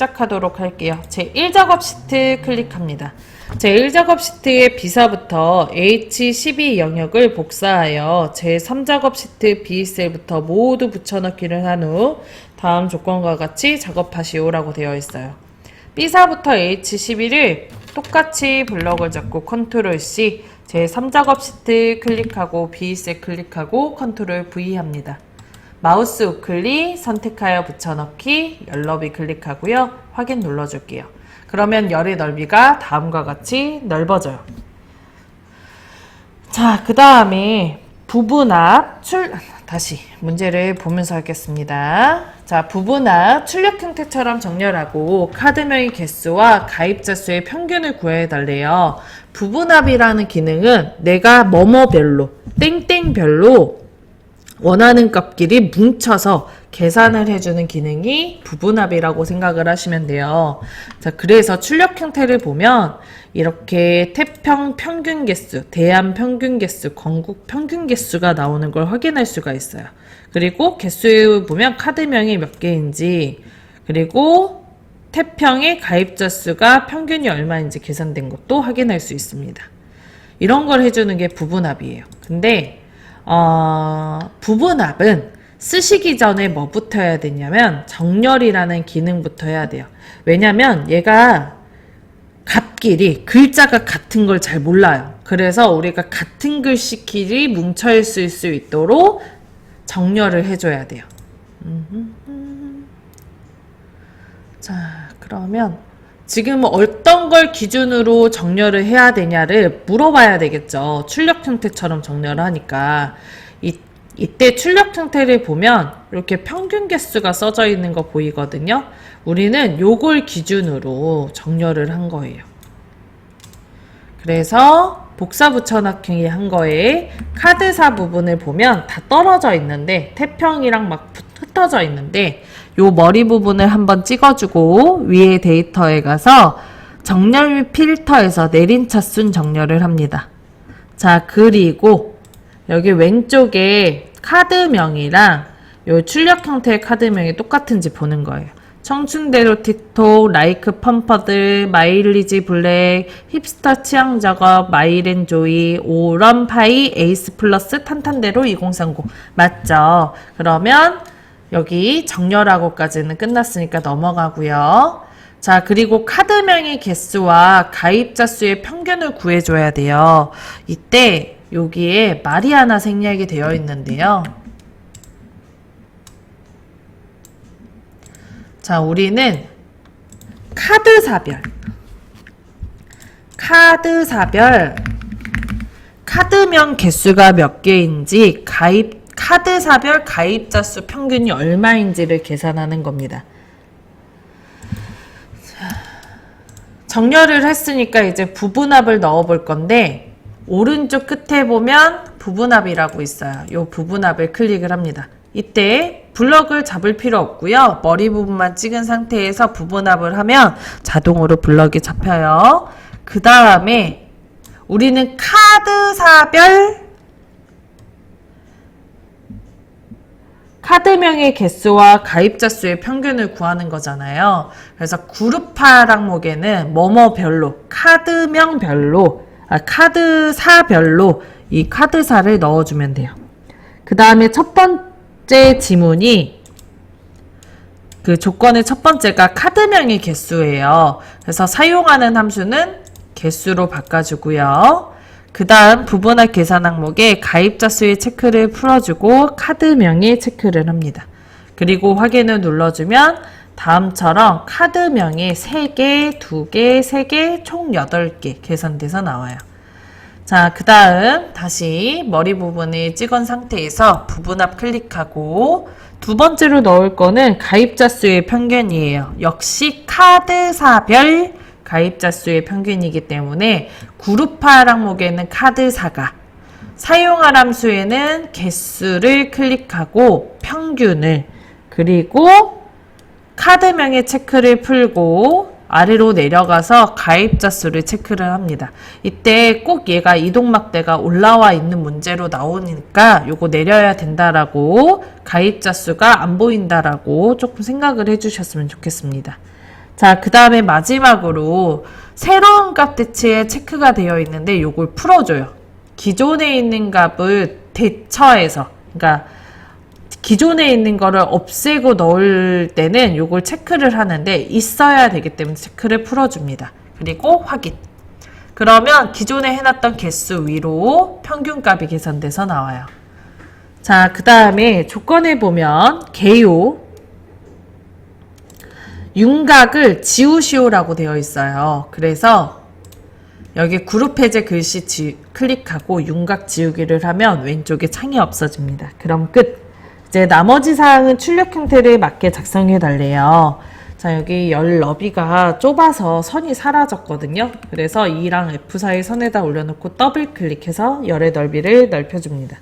시작하도록 할게요. 제1작업 시트 클릭합니다. 제1작업 시트의 비사부터 H12 영역을 복사하여 제3작업 시트 B셀부터 모두 붙여넣기를 한 후 다음 조건과 같이 작업하시오라고 되어 있어요. B사부터 H12를 똑같이 블럭을 잡고 컨트롤 C, 제3작업 시트 클릭하고 B셀 클릭하고 컨트롤 V 합니다. 마우스 우클릭 선택하여 붙여넣기, 열너비 클릭하고요. 확인 눌러줄게요. 그러면 열의 넓이가 다음과 같이 넓어져요. 자, 그 다음에 부분합, 다시 문제를 보면서 하겠습니다. 자, 부분합, 출력 형태처럼 정렬하고 카드명의 개수와 가입자 수의 평균을 구해달래요. 부분합이라는 기능은 내가 뭐뭐별로, 땡땡별로 원하는 값끼리 뭉쳐서 계산을 해주는 기능이 부분합이라고 생각을 하시면 돼요. 자, 그래서 출력 형태를 보면 이렇게 태평 평균 개수, 대한 평균 개수, 건국 평균 개수가 나오는 걸 확인할 수가 있어요. 그리고 개수 보면 카드명이 몇 개인지, 그리고 태평의 가입자 수가 평균이 얼마인지 계산된 것도 확인할 수 있습니다. 이런 걸 해주는 게 부분합이에요. 근데 부분합은 쓰시기 전에 뭐부터 해야 되냐면 정렬이라는 기능부터 해야 돼요. 왜냐면 얘가 값끼리 글자가 같은 걸 잘 몰라요. 그래서 우리가 같은 글씨끼리 뭉쳐 있을 수 있도록 정렬을 해줘야 돼요. 자, 그러면 지금 어떤 걸 기준으로 정렬을 해야 되냐를 물어봐야 되겠죠. 출력 형태처럼 정렬을 하니까. 이때 출력 형태를 보면 이렇게 평균 개수가 써져 있는 거 보이거든요. 우리는 요걸 기준으로 정렬을 한 거예요. 그래서 복사 붙여넣기 한 거에 카드사 부분을 보면 다 떨어져 있는데 태평이랑 막 흩어져 있는데 요 머리 부분을 한번 찍어주고 위에 데이터에 가서 정렬 및 필터에서 내린 차순 정렬을 합니다. 자, 그리고 여기 왼쪽에 카드명이랑 요 출력 형태의 카드명이 똑같은지 보는 거예요. 청춘대로 틱톡, 라이크 펌퍼들, 마일리지 블랙, 힙스터 취향 작업, 마일앤조이, 오런 파이, 에이스 플러스, 탄탄대로 2030 맞죠? 그러면 여기 정렬하고까지는 끝났으니까 넘어가고요. 자, 그리고 카드명의 개수와 가입자 수의 평균을 구해줘야 돼요. 이때 여기에 말이 하나 생략이 되어 있는데요. 자, 우리는 카드명 개수가 몇 개인지 카드사별 가입자 수 평균이 얼마인지를 계산하는 겁니다. 정렬을 했으니까 이제 부분합을 넣어 볼 건데 오른쪽 끝에 보면 부분합이라고 있어요. 이 부분합을 클릭을 합니다. 이때 블럭을 잡을 필요 없고요. 머리 부분만 찍은 상태에서 부분합을 하면 자동으로 블럭이 잡혀요. 그 다음에 우리는 카드명의 개수와 가입자 수의 평균을 구하는 거잖아요. 그래서 그룹화 항목에는 뭐뭐별로, 카드사별로 이 카드사를 넣어주면 돼요. 그 다음에 첫 번째 지문이 그 조건의 첫 번째가 카드명의 개수예요. 그래서 사용하는 함수는 개수로 바꿔주고요. 그 다음 부분합 계산 항목에 가입자 수의 체크를 풀어주고 카드명의 체크를 합니다. 그리고 확인을 눌러주면 다음처럼 카드명이 3개, 2개, 3개, 총 8개 계산돼서 나와요. 자, 그 다음 다시 머리 부분을 찍은 상태에서 부분합 클릭하고 두 번째로 넣을 거는 가입자 수의 평균이에요. 역시 카드사별 가입자 수의 평균이기 때문에 그룹화 항목에는 카드사가, 사용할 함수에는 개수를 클릭하고 평균을, 그리고 카드명의 체크를 풀고 아래로 내려가서 가입자 수를 체크를 합니다. 이때 꼭 얘가 이동막대가 올라와 있는 문제로 나오니까 요거 내려야 된다라고, 가입자 수가 안 보인다라고 조금 생각을 해주셨으면 좋겠습니다. 자, 그 다음에 마지막으로 새로운 값 대체에 체크가 되어 있는데 요걸 풀어줘요. 기존에 있는 값을 대처해서, 그러니까 기존에 있는 거를 없애고 넣을 때는 요걸 체크를 하는데 있어야 되기 때문에 체크를 풀어줍니다. 그리고 확인. 그러면 기존에 해놨던 개수 위로 평균값이 계산돼서 나와요. 자, 그 다음에 조건에 보면 개요 윤곽을 지우시오라고 되어 있어요. 그래서 여기 그룹 해제 글씨 클릭하고 윤곽 지우기를 하면 왼쪽에 창이 없어집니다. 그럼 끝. 이제 나머지 사항은 출력 형태를 맞게 작성해 달래요. 자, 여기 열 너비가 좁아서 선이 사라졌거든요. 그래서 E랑 F 사이 선에다 올려놓고 더블 클릭해서 열의 넓이를 넓혀줍니다.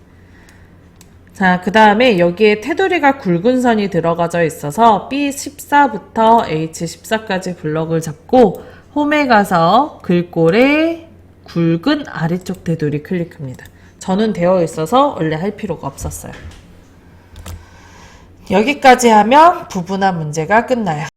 자, 그 다음에 여기에 테두리가 굵은 선이 들어가져 있어서 B14부터 H14까지 블럭을 잡고 홈에 가서 글꼴에 굵은 아래쪽 테두리 클릭합니다. 저는 되어 있어서 원래 할 필요가 없었어요. 여기까지 하면 부분화 문제가 끝나요.